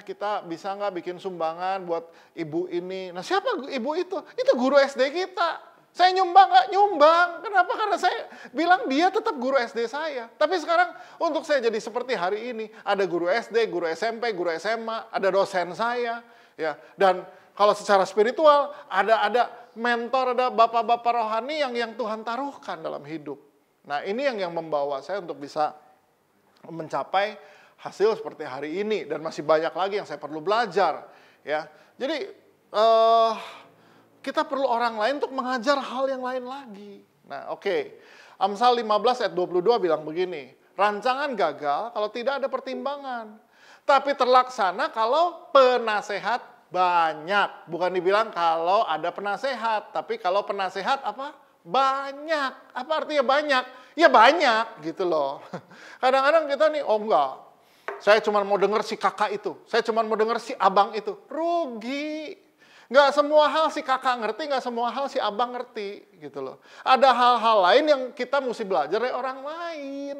Speaker 5: kita bisa nggak bikin sumbangan buat ibu ini. Nah, siapa ibu itu? Itu guru SD kita. Saya nyumbang nggak? Nyumbang. Kenapa? Karena saya bilang dia tetap guru SD saya. Tapi sekarang untuk saya jadi seperti hari ini, ada guru SD, guru SMP, guru SMA, ada dosen saya, ya. Dan kalau secara spiritual ada mentor, ada bapak-bapak rohani yang Tuhan taruhkan dalam hidup. Nah, ini yang membawa saya untuk bisa mencapai hasil seperti hari ini, dan masih banyak lagi yang saya perlu belajar, ya. Jadi kita perlu orang lain untuk mengajar hal yang lain lagi. Nah, oke. Amsal 15 ayat 22 bilang begini, rancangan gagal kalau tidak ada pertimbangan, tapi terlaksana kalau penasehat banyak. Bukan dibilang kalau ada penasehat, tapi kalau penasehat apa? Banyak. Apa artinya banyak? Ya banyak gitu loh. Kadang-kadang kita nih, oh enggak, saya cuma mau dengar si kakak itu, saya cuma mau dengar si abang itu. Rugi. Nggak semua hal si kakak ngerti, nggak semua hal si abang ngerti gitu loh. Ada hal-hal lain yang kita mesti belajar dari orang lain.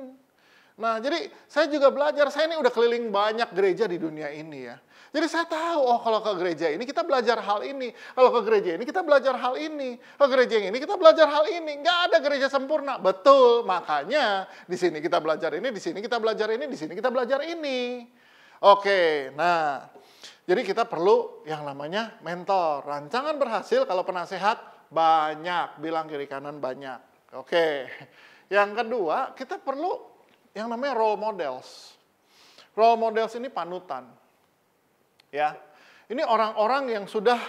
Speaker 5: Nah, jadi saya juga belajar, saya ini udah keliling banyak gereja di dunia ini ya. Jadi saya tahu, oh kalau ke gereja ini kita belajar hal ini. Kalau ke gereja ini kita belajar hal ini. Ke gereja yang ini kita belajar hal ini. Nggak ada gereja sempurna. Betul, makanya di sini kita belajar ini, di sini kita belajar ini, di sini kita belajar ini. Oke, nah. Jadi kita perlu yang namanya mentor. Rancangan berhasil kalau penasehat banyak. Bilang kiri kanan banyak. Oke. Yang kedua, kita perlu yang namanya role models. Role models ini panutan. Ya. Ini orang-orang yang sudah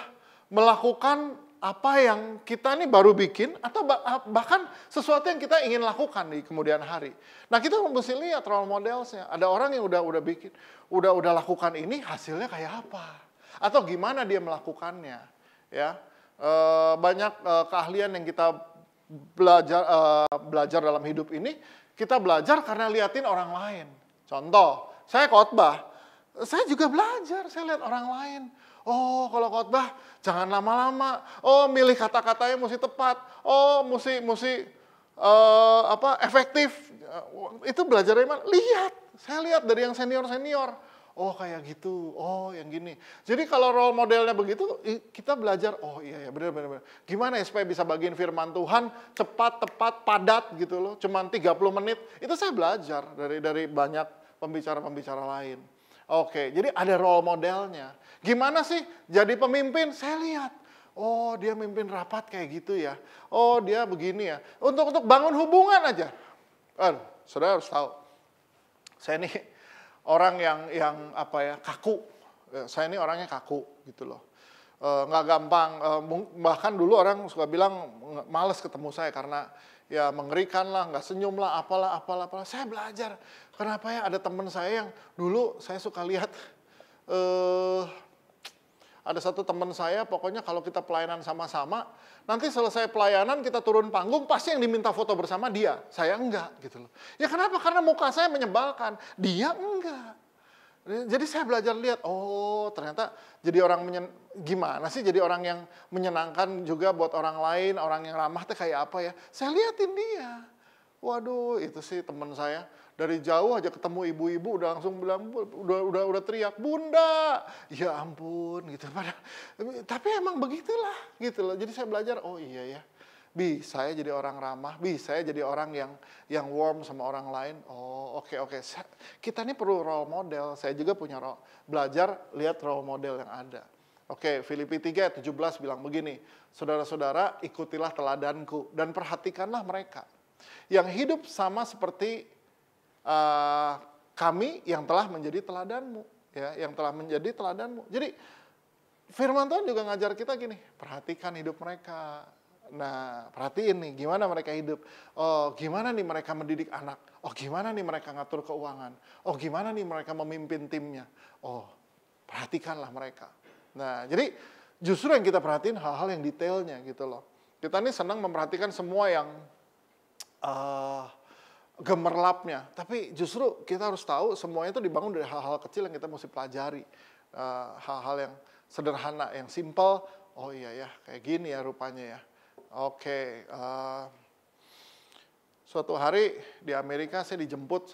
Speaker 5: melakukan apa yang kita nih baru bikin, atau bahkan sesuatu yang kita ingin lakukan di kemudian hari. Nah, kita mesti lihat role modelsnya. Ada orang yang udah bikin, udah lakukan ini, hasilnya kayak apa? Atau gimana dia melakukannya? Ya, banyak keahlian yang kita belajar dalam hidup ini, kita belajar karena liatin orang lain. Contoh, saya khotbah, saya juga belajar, saya lihat orang lain. Oh, kalau khotbah jangan lama-lama. Oh, milih kata-katanya mesti tepat. Oh, mesti efektif. Itu belajar dari mana? Lihat. Saya lihat dari yang senior-senior. Oh, kayak gitu. Oh, yang gini. Jadi kalau role modelnya begitu, kita belajar, oh iya benar. Gimana ya supaya bisa bagiin firman Tuhan cepat, tepat, padat gitu loh. Cuman 30 menit. Itu saya belajar dari banyak pembicara-pembicara lain. Oke, jadi ada role modelnya. Gimana sih jadi pemimpin? Saya lihat, oh dia mimpin rapat kayak gitu ya. Oh dia begini ya. Untuk bangun hubungan aja. Saudara harus tahu, saya ini orang yang kaku. Saya ini orangnya kaku gitu loh. Nggak gampang. Bahkan dulu orang suka bilang males ketemu saya karena ya mengerikan lah, nggak senyum lah, apalah. Saya belajar. Kenapa ya ada teman saya yang dulu saya suka lihat, ada satu teman saya pokoknya kalau kita pelayanan sama-sama, nanti selesai pelayanan kita turun panggung, pasti yang diminta foto bersama dia. Saya enggak gitu loh. Ya kenapa? Karena muka saya menyebalkan. Dia enggak. Jadi saya belajar lihat, oh ternyata jadi orang gimana sih jadi orang yang menyenangkan juga buat orang lain, orang yang ramah tuh kayak apa ya. Saya liatin dia. Waduh, itu sih teman saya. Dari jauh aja ketemu ibu-ibu udah langsung bilang, udah teriak, "Bunda!" Ya ampun gitu. Tapi emang begitulah gitu loh. Jadi saya belajar, oh iya ya. Bisa ya jadi orang ramah, bisa ya jadi orang yang warm sama orang lain. Oh, oke. Kita ini perlu role model. Saya juga punya belajar lihat role model yang ada. Oke, Filipi 3 ayat 17 bilang begini, "Saudara-saudara, ikutilah teladanku dan perhatikanlah mereka yang hidup sama seperti kami yang telah menjadi teladanmu." Ya, yang telah menjadi teladanmu. Jadi firman Tuhan juga ngajar kita gini, perhatikan hidup mereka. Nah, perhatiin nih, gimana mereka hidup. Oh, gimana nih mereka mendidik anak. Oh, gimana nih mereka ngatur keuangan. Oh, gimana nih mereka memimpin timnya. Oh, perhatikanlah mereka. Nah, jadi justru yang kita perhatiin hal-hal yang detailnya gitu loh. Kita nih senang memperhatikan semua yang gemerlapnya. Tapi justru kita harus tahu semuanya itu dibangun dari hal-hal kecil yang kita mesti pelajari. Hal-hal yang sederhana, yang simple. Oh iya ya, kayak gini ya rupanya ya. Oke, suatu hari di Amerika saya dijemput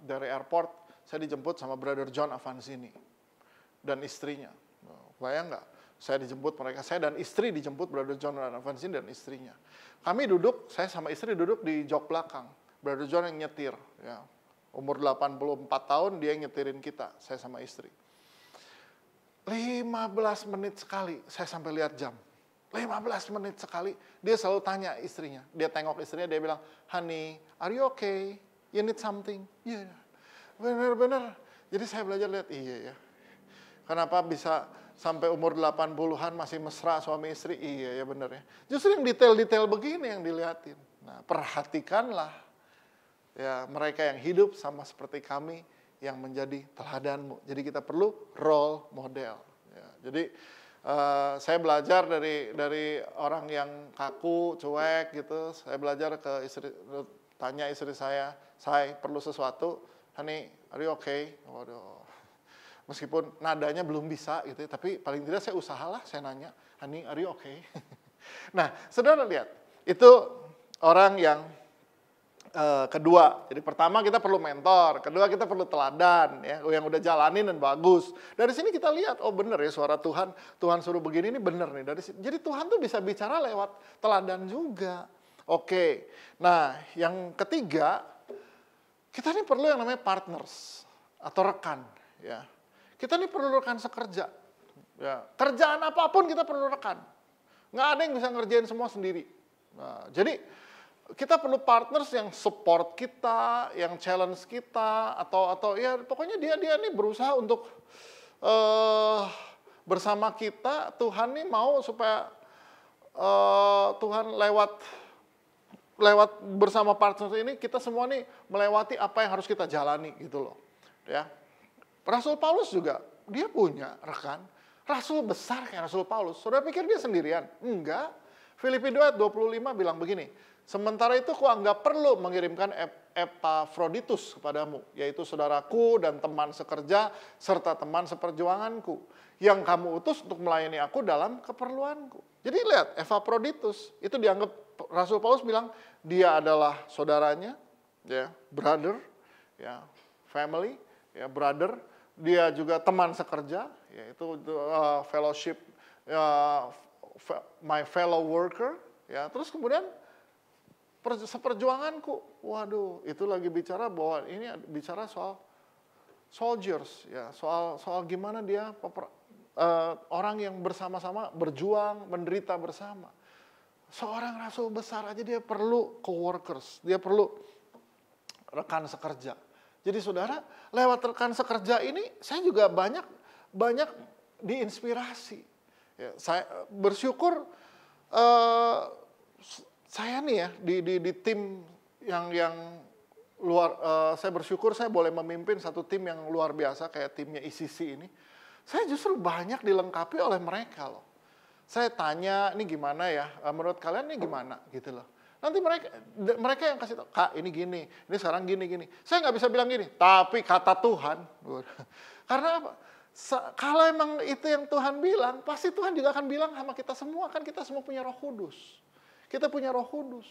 Speaker 5: dari airport, saya dijemput sama Brother John Avanzini dan istrinya. Bayang nggak? Saya dijemput mereka, saya dan istri dijemput Brother John Avanzini dan istrinya. Kami duduk, saya sama istri duduk di jok belakang. Brother John yang nyetir, ya. Umur 84 tahun dia nyetirin kita, saya sama istri. 15 menit sekali saya sampai lihat jam. 15 menit sekali, dia selalu tanya istrinya. Dia tengok istrinya, dia bilang, "Honey, are you okay? You need something?" Iya, benar-benar. Jadi saya belajar lihat, iya ya. Kenapa bisa sampai umur 80-an masih mesra suami istri? Iya ya benar ya. Justru yang detail-detail begini yang dilihatin. Nah, perhatikanlah ya mereka yang hidup sama seperti kami yang menjadi teladanmu. Jadi kita perlu role model. Ya, jadi saya belajar dari orang yang kaku, cuek gitu. Saya belajar ke istri, tanya istri saya perlu sesuatu, "Honey, are you okay?" Waduh. Meskipun nadanya belum bisa gitu, tapi paling tidak saya usahalah, saya nanya, "Honey, are you okay?" Nah, saudara lihat, itu orang yang kedua. Jadi pertama kita perlu mentor, kedua kita perlu teladan ya, yang udah jalanin dan bagus. Dari sini kita lihat, oh bener ya suara Tuhan, Tuhan suruh begini ini bener nih dari sini. Jadi Tuhan tuh bisa bicara lewat teladan juga. Oke. Nah, yang ketiga, kita ini perlu yang namanya partners atau rekan ya. Kita ini perlu rekan sekerja. Ya, kerjaan apapun kita perlu rekan. Nggak ada yang bisa ngerjain semua sendiri. Nah, jadi kita perlu partners yang support kita, yang challenge kita, atau ya pokoknya dia ini berusaha untuk bersama kita. Tuhan nih mau supaya Tuhan lewat bersama partners ini kita semua nih melewati apa yang harus kita jalani gitu loh. Ya, Rasul Paulus juga dia punya rekan, rasul besar kayak Rasul Paulus. Saudara pikir dia sendirian? Enggak. Filipi 2 ayat 25 bilang begini, "Sementara itu kuanggap perlu mengirimkan Epafroditus kepadamu, yaitu saudaraku dan teman sekerja serta teman seperjuanganku, yang kamu utus untuk melayani aku dalam keperluanku." Jadi lihat, Epafroditus itu dianggap, Rasul Paulus bilang dia adalah saudaranya, ya, brother, ya, family, ya, brother. Dia juga teman sekerja, yaitu fellowship, my fellow worker, ya. Terus kemudian seperjuanganku. Waduh, itu lagi bicara bahwa ini bicara soal soldiers ya, soal gimana dia orang yang bersama-sama berjuang, menderita bersama. Seorang rasul besar aja dia perlu coworkers, dia perlu rekan sekerja. Jadi saudara, lewat rekan sekerja ini saya juga banyak diinspirasi. Ya, saya bersyukur saya nih ya di tim yang luar, saya bersyukur saya boleh memimpin satu tim yang luar biasa kayak timnya ICC ini. Saya justru banyak dilengkapi oleh mereka loh. Saya tanya, ini gimana ya? Menurut kalian ini gimana? Gitu loh. Nanti mereka yang kasih tahu, "Kak, ini gini, ini sekarang gini. Saya nggak bisa bilang gini, tapi kata Tuhan. Karena apa? Kalau emang itu yang Tuhan bilang, pasti Tuhan juga akan bilang sama kita semua. Kan kita semua punya Roh Kudus. Kita punya Roh Kudus.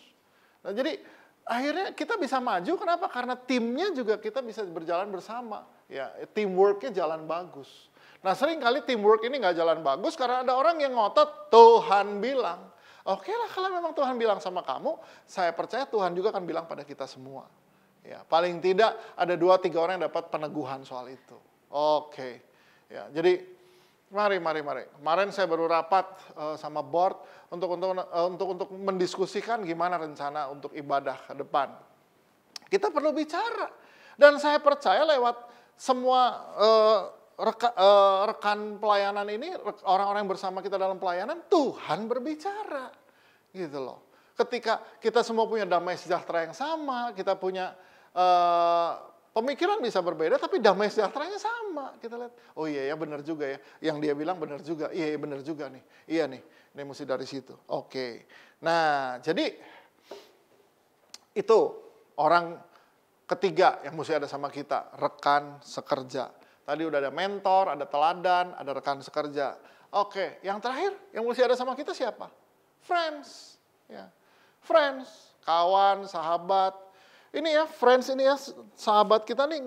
Speaker 5: Nah, jadi akhirnya kita bisa maju. Kenapa? Karena timnya juga kita bisa berjalan bersama. Ya, teamworknya jalan bagus. Nah, sering kali teamwork ini nggak jalan bagus karena ada orang yang ngotot, Tuhan bilang. Oke lah, kalau memang Tuhan bilang sama kamu, saya percaya Tuhan juga akan bilang pada kita semua. Ya, paling tidak ada 2-3 orang yang dapat peneguhan soal itu. Oke. Ya, jadi mari. Kemarin saya baru rapat sama board untuk mendiskusikan gimana rencana untuk ibadah ke depan. Kita perlu bicara. Dan saya percaya lewat semua rekan pelayanan ini, orang-orang yang bersama kita dalam pelayanan, Tuhan berbicara. Gitu loh. Ketika kita semua punya damai sejahtera yang sama, kita punya pemikiran bisa berbeda, tapi damai sejahteranya sama. Kita lihat, oh iya ya benar juga ya. Yang dia bilang benar juga. Iya benar juga nih. Iya nih, ini mesti dari situ. Oke. Nah, jadi itu orang ketiga yang mesti ada sama kita, rekan sekerja. Tadi udah ada mentor, ada teladan, ada rekan sekerja. Oke, yang terakhir yang mesti ada sama kita siapa? Friends. Ya. Friends, kawan, sahabat. Ini ya, friends ini ya, sahabat kita nih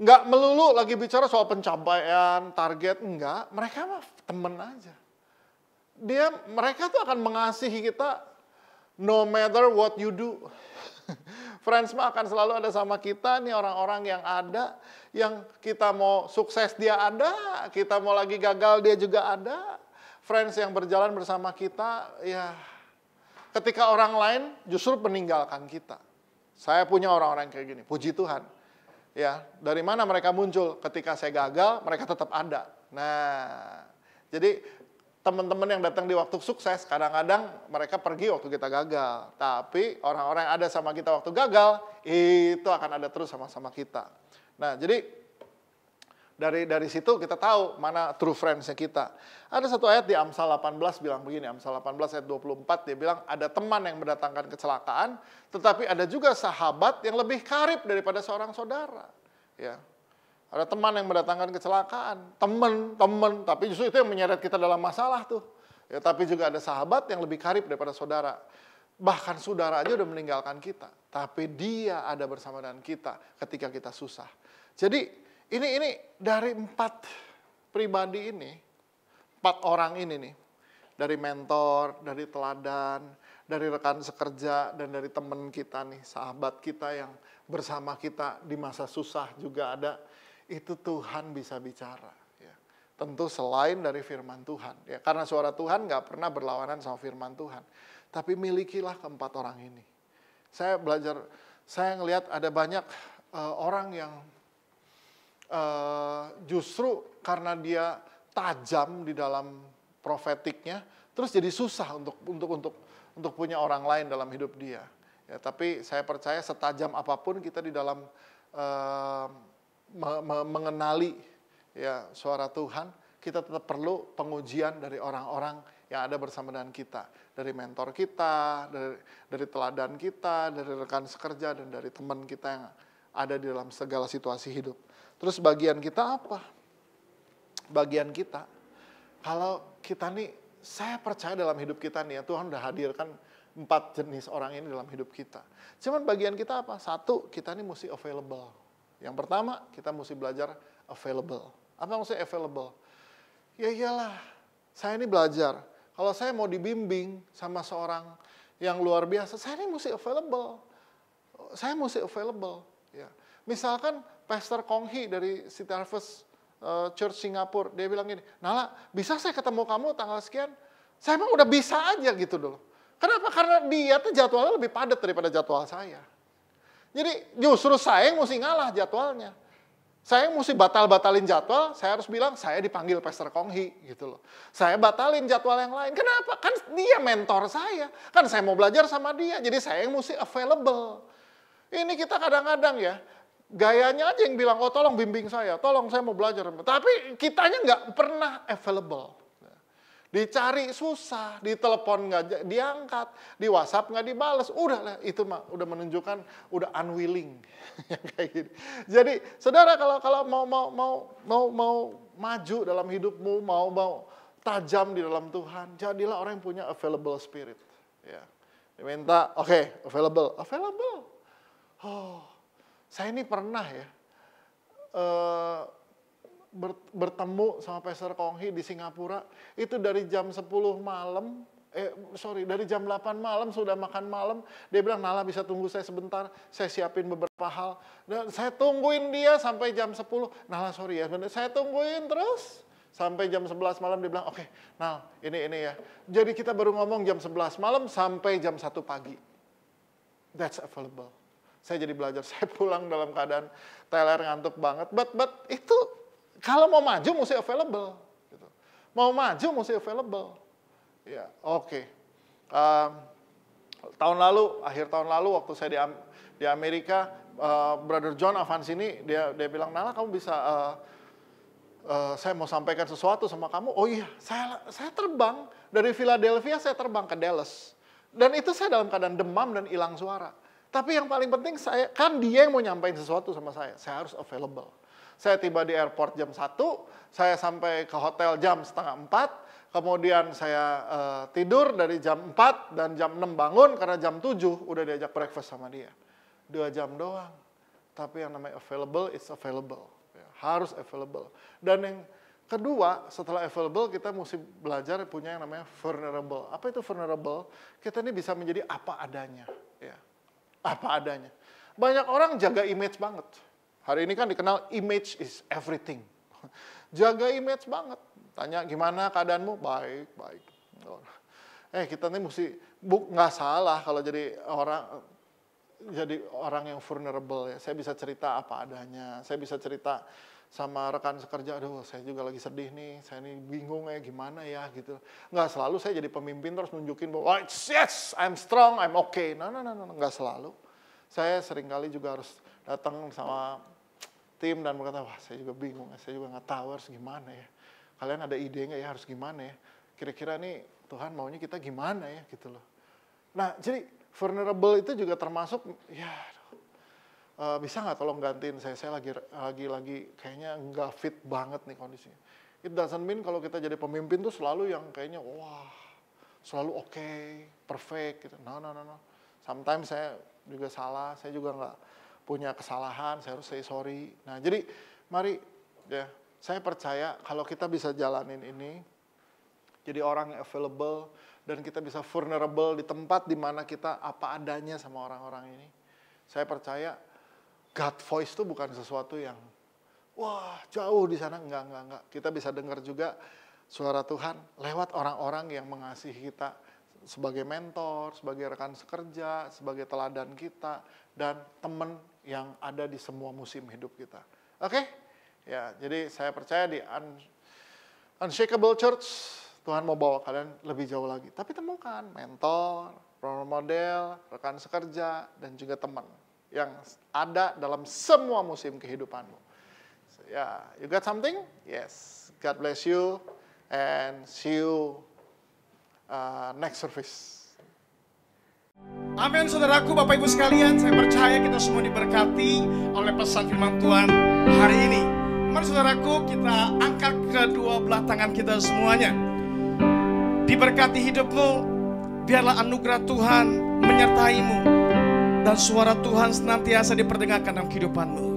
Speaker 5: nggak melulu lagi bicara soal pencapaian, target, enggak. Mereka mah temen aja. Mereka tuh akan mengasihi kita no matter what you do. Friends mah akan selalu ada sama kita nih, orang-orang yang ada, yang kita mau sukses dia ada, kita mau lagi gagal dia juga ada. Friends yang berjalan bersama kita, ya ketika orang lain justru meninggalkan kita. Saya punya orang-orang kayak gini, puji Tuhan. Ya, dari mana mereka muncul? Ketika saya gagal, mereka tetap ada. Nah, jadi teman-teman yang datang di waktu sukses, kadang-kadang mereka pergi waktu kita gagal. Tapi orang-orang yang ada sama kita waktu gagal, itu akan ada terus sama-sama kita. Nah, jadi dari situ kita tahu mana true friends-nya kita. Ada satu ayat di Amsal 18 bilang begini, Amsal 18 ayat 24, dia bilang ada teman yang mendatangkan kecelakaan, tetapi ada juga sahabat yang lebih karib daripada seorang saudara. Ya. Ada teman yang mendatangkan kecelakaan, teman, tapi justru itu yang menyeret kita dalam masalah tuh. Ya, tapi juga ada sahabat yang lebih karib daripada saudara. Bahkan saudara aja udah meninggalkan kita, tapi dia ada bersama dengan kita ketika kita susah. Jadi ini dari 4 pribadi ini, 4 orang ini nih, dari mentor, dari teladan, dari rekan sekerja, dan dari teman kita nih, sahabat kita yang bersama kita di masa susah juga ada, itu Tuhan bisa bicara. Ya. Tentu selain dari firman Tuhan, ya, karena suara Tuhan nggak pernah berlawanan sama firman Tuhan. Tapi milikilah keempat orang ini. Saya belajar, saya ngelihat ada banyak orang yang justru karena dia tajam di dalam profetiknya, terus jadi susah untuk punya orang lain dalam hidup dia. Ya, tapi saya percaya setajam apapun kita di dalam mengenali ya suara Tuhan, kita tetap perlu pengujian dari orang-orang yang ada bersama dengan kita, dari mentor kita, dari teladan kita, dari rekan sekerja, dan dari teman kita yang ada di dalam segala situasi hidup. Terus bagian kita apa? Bagian kita, kalau kita nih, saya percaya dalam hidup kita nih ya, Tuhan udah hadirkan 4 jenis orang ini dalam hidup kita. Cuman bagian kita apa? 1, kita nih mesti available. Yang pertama, kita mesti belajar available. Apa maksudnya available? Ya iyalah, saya ini belajar. Kalau saya mau dibimbing sama seorang yang luar biasa, saya ini mesti available. Saya mesti available. Ya. Misalkan Pastor Kong Hee dari City Harvest Church Singapura, dia bilang gini, Nala, bisa saya ketemu kamu tanggal sekian? Saya emang udah bisa aja gitu dulu. Kenapa? Karena dia tuh jadwalnya lebih padat daripada jadwal saya. Jadi justru saya yang mesti ngalah jadwalnya. Saya yang mesti batalin jadwal, saya harus bilang saya dipanggil Pastor Kong Hee gitu loh. Saya batalin jadwal yang lain. Kenapa? Kan dia mentor saya. Kan saya mau belajar sama dia, jadi saya yang mesti available. Ini kita kadang-kadang ya, gayanya aja yang bilang, oh tolong bimbing saya, tolong saya mau belajar. Tapi kitanya nggak pernah available. Dicari susah, ditelepon nggak diangkat, di WhatsApp nggak dibales, udah itu mah udah menunjukkan udah unwilling, kayak gitu. Jadi saudara kalau mau maju dalam hidupmu, mau tajam di dalam Tuhan, jadilah orang yang punya available spirit. Ya. Diminta, oke, available. Oh, saya ini pernah ya bertemu sama Pastor Konghi di Singapura. Itu dari jam 10 malam, dari jam 8 malam sudah makan malam. Dia bilang, Nala bisa tunggu saya sebentar, saya siapin beberapa hal. Dan saya tungguin dia sampai jam 10. Nala sorry ya, saya tungguin terus. Sampai jam 11 malam dia bilang, oke, Nal, ini ya. Jadi kita baru ngomong jam 11 malam sampai jam 1 pagi. That's available. Saya jadi belajar, saya pulang dalam keadaan teler ngantuk banget. But itu, kalau mau maju mesti available. Gitu. Mau maju mesti available. Ya, oke. Akhir tahun lalu waktu saya di Amerika, Brother John Avansini, dia bilang, Nala kamu bisa... saya mau sampaikan sesuatu sama kamu. Oh iya, saya terbang dari Philadelphia, saya terbang ke Dallas. Dan itu saya dalam keadaan demam dan hilang suara. Tapi yang paling penting kan dia yang mau nyampein sesuatu sama saya harus available. Saya tiba di airport jam 1, saya sampai ke hotel jam 3:30, kemudian saya tidur dari jam 4 dan jam 6 bangun karena jam 7 udah diajak breakfast sama dia. 2 jam doang. Tapi yang namanya available, it's available. Harus available. Dan yang kedua, setelah available kita mesti belajar punya yang namanya vulnerable. Apa itu vulnerable? Kita ini bisa menjadi apa adanya. Ya. Apa adanya. Banyak orang jaga image banget. Hari ini kan dikenal image is everything. Jaga image banget. Tanya gimana keadaanmu? Baik. Kita ini mesti, nggak salah kalau jadi orang yang vulnerable ya. Saya bisa cerita apa adanya. Saya bisa cerita sama rekan sekerja, aduh saya juga lagi sedih nih, saya ini bingung ya gimana ya gitu. Nggak selalu saya jadi pemimpin terus nunjukin bahwa yes, I'm strong, I'm okay. No, nggak selalu. Saya seringkali juga harus datang sama tim dan berkata, wah saya juga bingung, saya juga nggak tahu harus gimana ya. Kalian ada ide nggak ya harus gimana ya? Kira-kira nih Tuhan maunya kita gimana ya gitu loh. Nah jadi vulnerable itu juga termasuk ya bisa nggak tolong gantiin saya lagi kayaknya nggak fit banget nih kondisinya. It doesn't mean kalau kita jadi pemimpin tuh selalu yang kayaknya wah selalu oke, perfect gitu. No. Sometimes saya juga salah, saya juga nggak punya kesalahan, saya harus say sorry. Nah jadi mari ya saya percaya kalau kita bisa jalanin ini, jadi orang yang available dan kita bisa vulnerable di tempat di mana kita apa adanya sama orang-orang ini. Saya percaya God voice itu bukan sesuatu yang wah jauh di sana, enggak. Kita bisa dengar juga suara Tuhan lewat orang-orang yang mengasihi kita sebagai mentor, sebagai rekan sekerja, sebagai teladan kita dan teman yang ada di semua musim hidup kita. Oke? Ya, jadi saya percaya di Unshakable Church Tuhan mau bawa kalian lebih jauh lagi. Tapi temukan mentor, role model, rekan sekerja dan juga teman yang ada dalam semua musim kehidupanmu. So, you got something? Yes. God bless you and see you next service.
Speaker 4: Amin, saudaraku, Bapak Ibu sekalian. Saya percaya kita semua diberkati oleh pesan firman Tuhan hari ini. Mari saudaraku, kita angkat kedua belah tangan kita semuanya. Diberkati hidupmu, biarlah anugerah Tuhan menyertaimu. Dan suara Tuhan senantiasa diperdengarkan dalam kehidupanmu.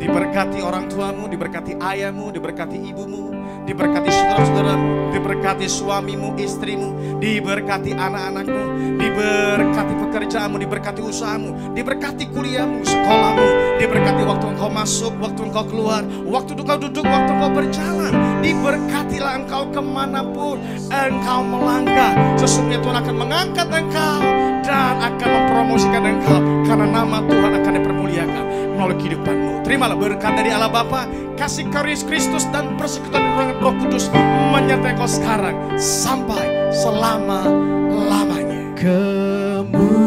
Speaker 4: Diberkati orang tuamu, diberkati ayahmu, diberkati ibumu, diberkati saudara-saudaramu, diberkati suamimu, istrimu, diberkati anak-anakmu, diberkati pekerjaanmu, diberkati usahamu, diberkati kuliahmu, sekolahmu, diberkati waktu engkau masuk, waktu engkau keluar, waktu engkau duduk, waktu engkau berjalan. Diberkatilah engkau kemanapun engkau melangkah. Sesungguhnya Tuhan akan mengangkat engkau dan akan mempromosikan engkau karena nama Tuhan akan dipermuliakan melalui kehidupanmu. Terimalah berkat dari Allah Bapa, kasih karunia Kristus dan persekutuan Roh Kudus menyertai engkau sekarang sampai selama-lamanya.
Speaker 2: Kemuliaan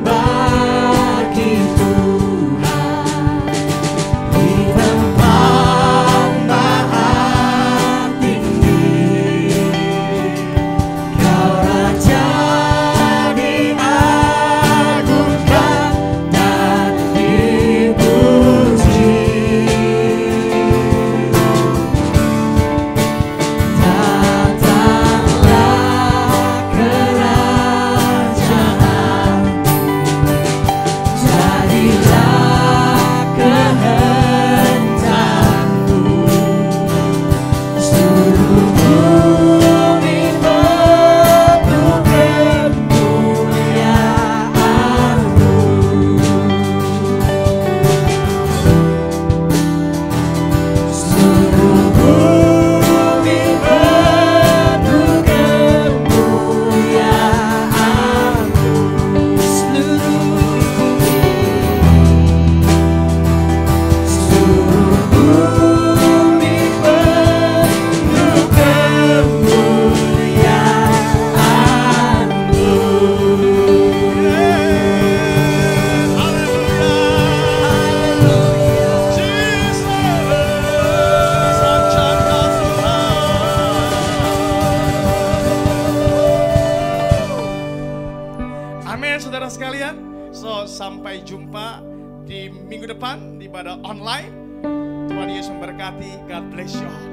Speaker 2: bagi Tuhan di tempat maha tinggi. Kau Raja diagungkan dan dipuji. Datanglah ke
Speaker 4: Sampai jumpa di minggu depan di ibadah online. Tuhan Yesus memberkati. God bless you all.